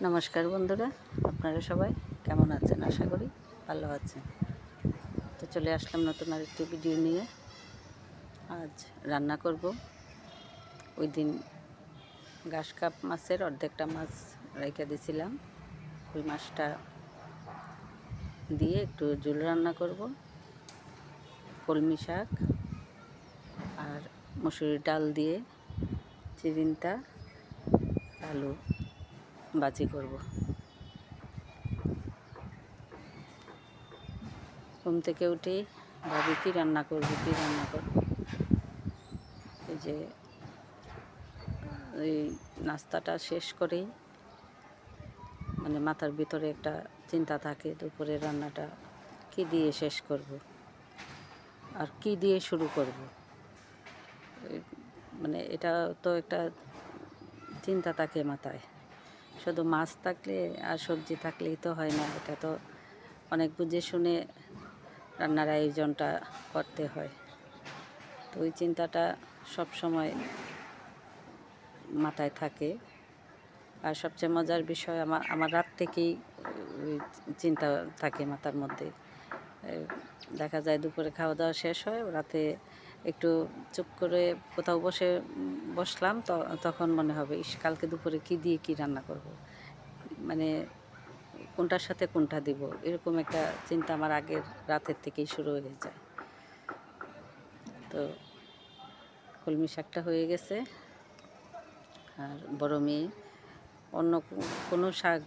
নমস্কার বন্ধুরা, আপনারা সবাই কেমন আছেন? আশা করি ভালো আছেন। তো চলে আসলাম নতুন আরেকটি ভিডিও নিয়ে। আজ রান্না করব। ওই দিন ঘাস কাপ মাছের অর্ধেকটা মাছ রেখে দিয়েছিলাম, ওই মাছটা দিয়ে একটু ঝোল রান্না করব। কলমি শাক আর মসুরির ডাল দিয়ে চিরিনটা আলু ভাজি করব। ঘুম থেকে উঠেই ভাবি কী রান্না করব। এই যে এই নাস্তাটা শেষ করেই মানে মাথার ভিতরে একটা চিন্তা থাকে, দুপুরের রান্নাটা কী দিয়ে শেষ করব আর কী দিয়ে শুরু করব। মানে এটা তো একটা চিন্তা থাকে মাথায়। শুধু মাছ থাকলে আর সবজি থাকলেই তো হয় না, এটা তো অনেক বুঝে শুনে রান্নার আয়োজনটা করতে হয়। তো ওই চিন্তাটা সব সময় মাথায় থাকে। আর সবচেয়ে মজার বিষয়, আমার রাত থেকেই চিন্তা থাকে মাথার মধ্যে। দেখা যায় দুপুরে খাওয়া দাওয়া শেষ হয়, রাতে একটু চুপ করে কোথাও বসলাম, তখন মনে হবে ইস, কালকে দুপুরে কী দিয়ে কী রান্না করব, মানে কোনটার সাথে কোনটা দিব, এরকম একটা চিন্তা আমার আগের রাতের থেকেই শুরু হয়ে যায়। তো কলমি শাকটা হয়ে গেছে। আর বড় মেয়ে অন্য কোনো শাক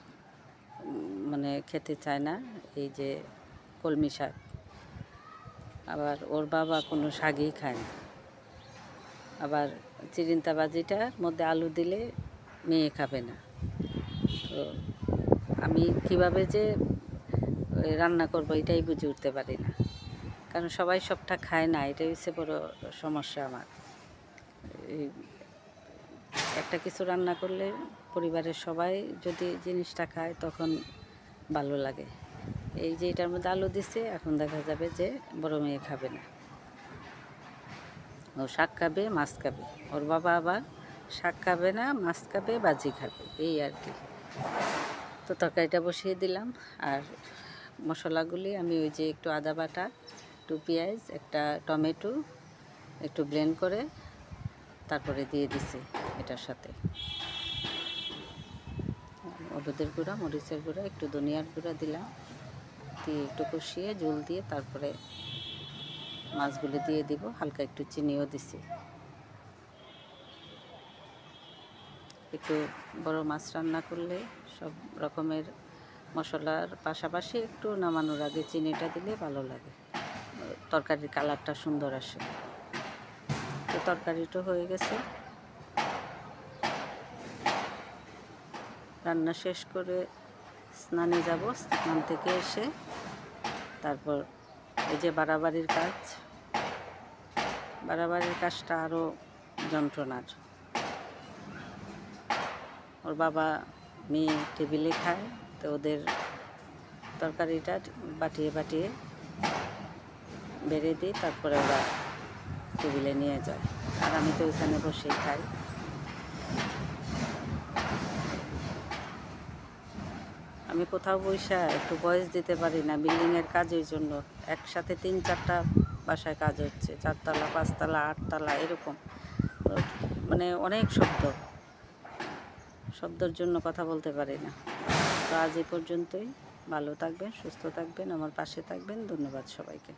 মানে খেতে চায় না, এই যে কলমি শাক। আবার ওর বাবা কোনো শাকই খায় না। আবার চিরিন্তা ভাজিটার মধ্যে আলু দিলে মেয়ে খাবে না। তো আমি কিভাবে যে রান্না করব এটাই বুঝে উঠতে পারি না, কারণ সবাই সবটা খায় না, এটাই হচ্ছে বড় সমস্যা আমার। একটা কিছু রান্না করলে পরিবারের সবাই যদি জিনিসটা খায় তখন ভালো লাগে। এই যে এটার মধ্যে আলু দিছে, এখন দেখা যাবে যে বড় মেয়ে খাবে না, ও শাক খাবে, মাছ খাবে। ওর বাবা আবার শাক খাবে না, মাছ খাবে, ভাজি খাবে, এই আর কি। তো তরকারিটা বসিয়ে দিলাম। আর মশলাগুলি আমি ওই যে একটু আদা বাটা, একটু পেঁয়াজ, একটা টমেটো একটু ব্লেন্ড করে তারপরে দিয়ে দিছি এটার সাথে। হলুদের গুঁড়া, মরিচের গুঁড়া, একটু ধনিয়ার গুঁড়া দিলাম, দিয়ে একটু কষিয়ে ঝোল দিয়ে তারপরে মাছগুলো দিয়ে দিব। হালকা একটু চিনিও দিছি। একটু বড় মাছ রান্না করলে সব রকমের মশলার পাশাপাশি একটু নামানোর আগে চিনিটা দিলে ভালো লাগে, তরকারির কালারটা সুন্দর আসে। তো তরকারিটা হয়ে গেছে। রান্না শেষ করে স্নানে যাব। স্নান থেকে এসে তারপর এই যে বাড়াবাড়ির কাজটা আরও যন্ত্রণার। ওর বাবা মেয়ে টেবিলে খায়, তো ওদের তরকারিটা বাটিয়ে বাটিয়ে বেড়ে দিই, তারপরে ওরা টেবিলে নিয়ে যায়। আর আমি তো ওইখানে বসেই খাই। আমি কোথাও বসে একটু ভয়েস দিতে পারি না, বিল্ডিংয়ের কাজের জন্য। একসাথে 3-4টা বাসায় কাজ হচ্ছে, 4তলা, 5তলা, 8তলা এরকম। মানে অনেক শব্দের জন্য কথা বলতে পারি না। তো আজ এই পর্যন্তই। ভালো থাকবেন, সুস্থ থাকবেন, আমার পাশে থাকবেন। ধন্যবাদ সবাইকে।